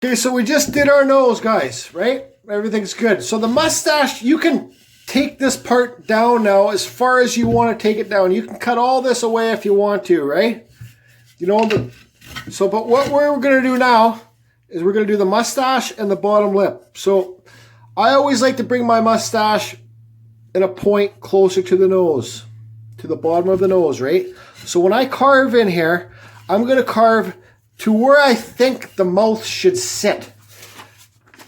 Okay, so we just did our nose, guys, right? Everything's good. So the mustache, you can take this part down now as far as you want to take it down. You can cut all this away if you want to, right? You know, but what we're going to do now is we're going to do the mustache and the bottom lip. So I always like to bring my mustache in a point closer to the nose, to the bottom of the nose, right? So when I carve in here, I'm going to carve to where I think the mouth should sit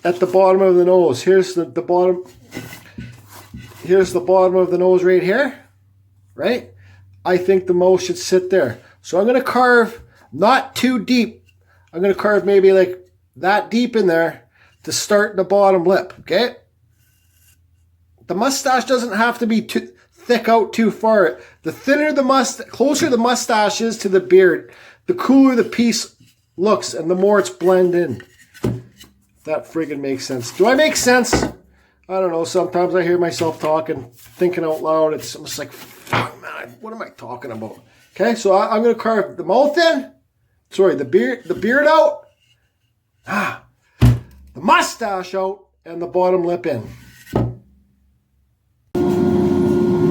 at the bottom of the nose. Here's the bottom. Here's the bottom of the nose right here, right? I think the mouth should sit there. So I'm going to carve not too deep. I'm going to carve maybe like that deep in there to start the bottom lip, okay? The mustache doesn't have to be too thick out too far. The thinner the closer the mustache is to the beard, the cooler the piece looks and the more it's blended in. If that friggin' makes sense. Do I make sense? I don't know. Sometimes I hear myself talking, thinking out loud. It's almost like, fuck, man, what am I talking about? Okay, so I'm going to carve the mouth in. Sorry, the beard out. The mustache out and the bottom lip in.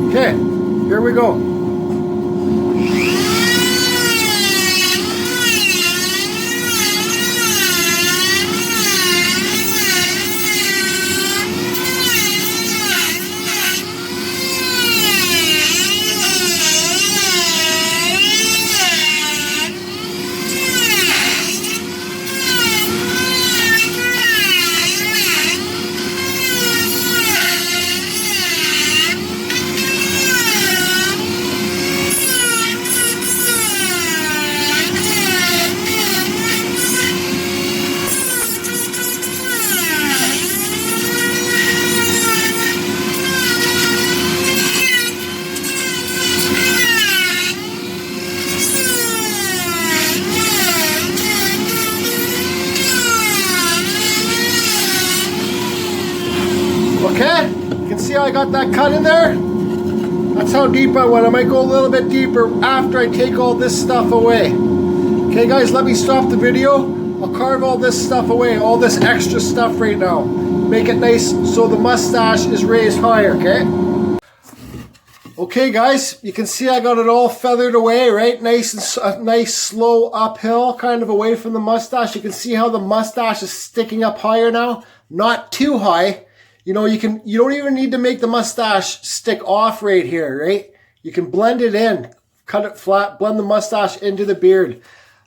Okay, here we go. Okay, you can see how I got that cut in there? That's how deep I went. I might go a little bit deeper after I take all this stuff away. Okay guys, let me stop the video. I'll carve all this stuff away, all this extra stuff right now. Make it nice so the mustache is raised higher, okay? Okay guys, you can see I got it all feathered away, right? Nice slow uphill, kind of away from the mustache. You can see how the mustache is sticking up higher now. Not too high. You know, you don't even need to make the mustache stick off right here, right? You can blend it in, cut it flat, blend the mustache into the beard.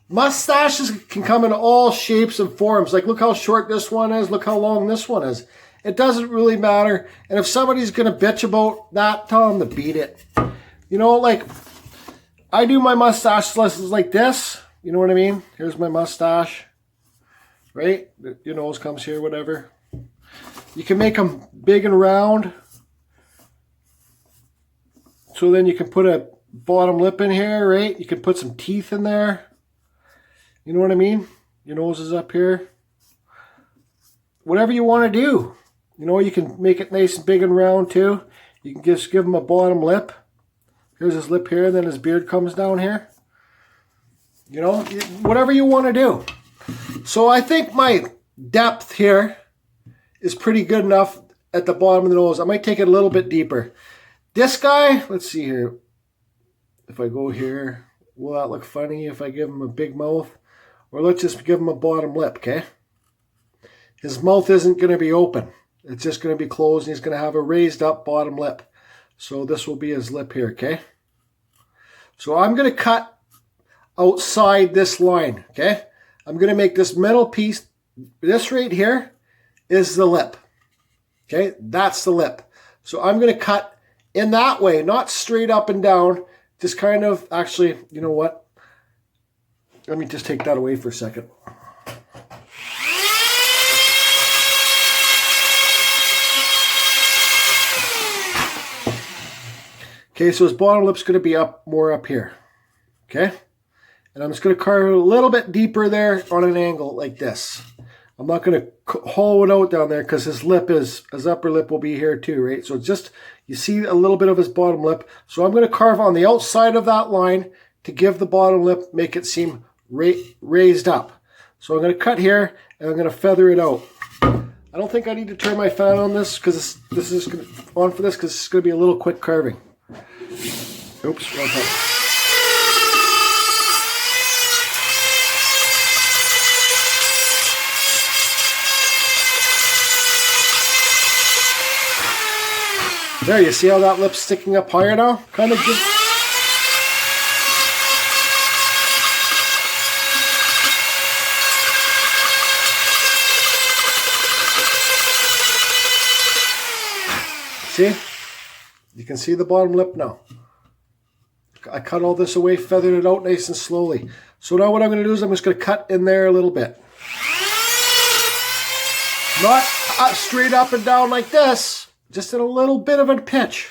Mustaches can come in all shapes and forms. Like, look how short this one is. Look how long this one is. It doesn't really matter. And if somebody's going to bitch about that, tell them to beat it. You know, like, I do my mustache lessons like this. You know what I mean? Here's my mustache, right? Your nose comes here, whatever. You can make them big and round. So then you can put a bottom lip in here, right? You can put some teeth in there. You know what I mean? Your nose is up here. Whatever you want to do. You know, you can make it nice and big and round too. You can just give him a bottom lip. Here's his lip here, and then his beard comes down here. You know, whatever you want to do. So I think my depth here is pretty good enough at the bottom of the nose. I might take it a little bit deeper. This guy, let's see here. If I go here, will that look funny if I give him a big mouth? Or let's just give him a bottom lip, okay? His mouth isn't going to be open. It's just going to be closed, and he's going to have a raised up bottom lip. So this will be his lip here, okay? So I'm going to cut outside this line, okay? I'm going to make this middle piece, this right here, is the lip. Okay, that's the lip. So I'm going to cut in that way, not straight up and down, just kind of, actually, you know what? Let me just take that away for a second. Okay, so his bottom lip's going to be more up here. Okay? And I'm just going to carve a little bit deeper there on an angle like this. I'm not going to hollow it out down there because his upper lip will be here too, right? So just, you see a little bit of his bottom lip. So I'm going to carve on the outside of that line to give the bottom lip, make it seem raised up. So I'm going to cut here, and I'm going to feather it out. I don't think I need to turn my fan on this because this is on for this because it's going to be a little quick carving. Oops, wrong time. There, you see how that lip's sticking up higher now? Kind of good. See? You can see the bottom lip now. I cut all this away, feathered it out nice and slowly. So now what I'm going to do is I'm just going to cut in there a little bit. Not straight up and down like this. Just in a little bit of a pitch.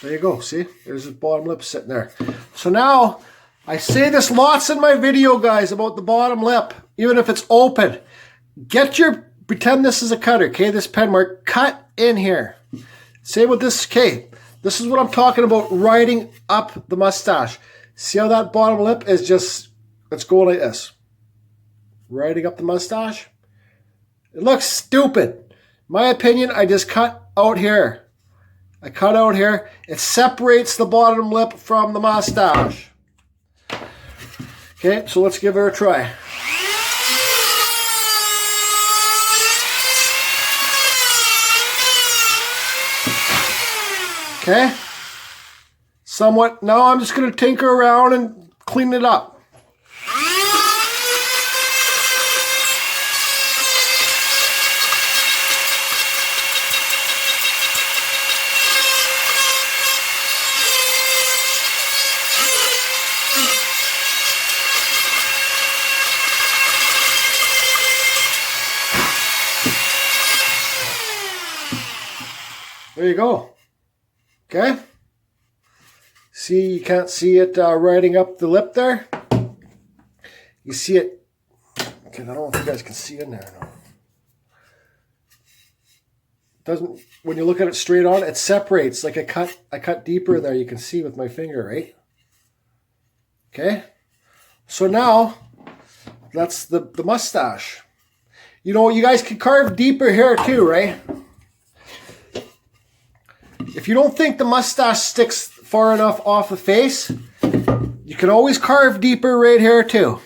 There you go, see? There's the bottom lip sitting there. So now, I say this lots in my video, guys, about the bottom lip, even if it's open. Pretend this is a cutter, okay? This pen mark, cut in here. Same with this, okay? This is what I'm talking about, riding up the mustache. See how that bottom lip is just, let's go like this. Riding up the mustache. It looks stupid. My opinion, I just cut out here. I cut out here. It separates the bottom lip from the mustache. Okay, so let's give her a try. Okay, somewhat. Now I'm just going to tinker around and clean it up. There you go. Okay, see, you can't see it riding up the lip there. You see it. Okay, I don't know if you guys can see in there. No. Doesn't. When you look at it straight on, it separates. Like I cut deeper there. You can see with my finger, right? Okay. So now that's the mustache. You know, you guys can carve deeper here too, right? If you don't think the mustache sticks far enough off the face, you can always carve deeper right here too.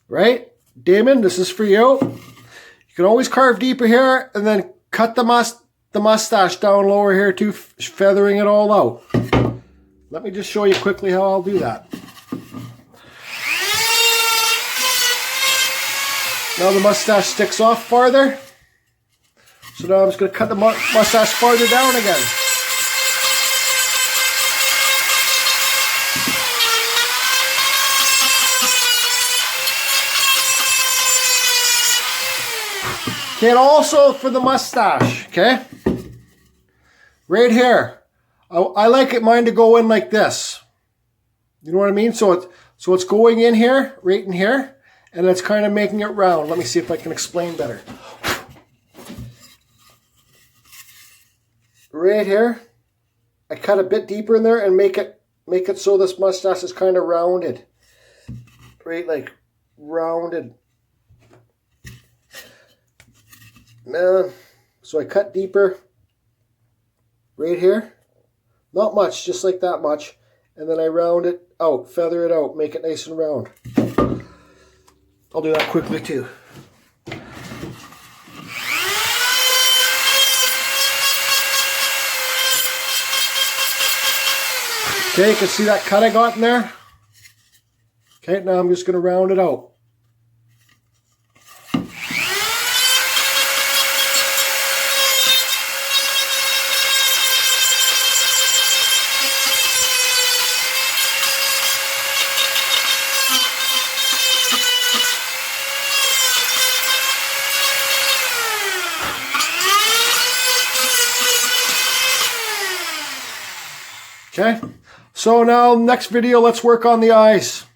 Right? Damon, this is for you. You can always carve deeper here and then cut the mustache down lower here too, feathering it all out. Let me just show you quickly how I'll do that. Now the mustache sticks off farther. So now I'm just going to cut the mustache farther down again. Okay, and also for the mustache, okay? Right here. I like mine to go in like this. You know what I mean? So it's going in here, right in here, and it's kind of making it round. Let me see if I can explain better. Right here, I cut a bit deeper in there and make it so this mustache is kind of rounded. Right, like rounded. So I cut deeper right here. Not much, just like that much. And then I round it out, feather it out, make it nice and round. I'll do that quickly too. Okay, you can see that cut I got in there. Okay, now I'm just going to round it out. Okay, so now next video, let's work on the eyes.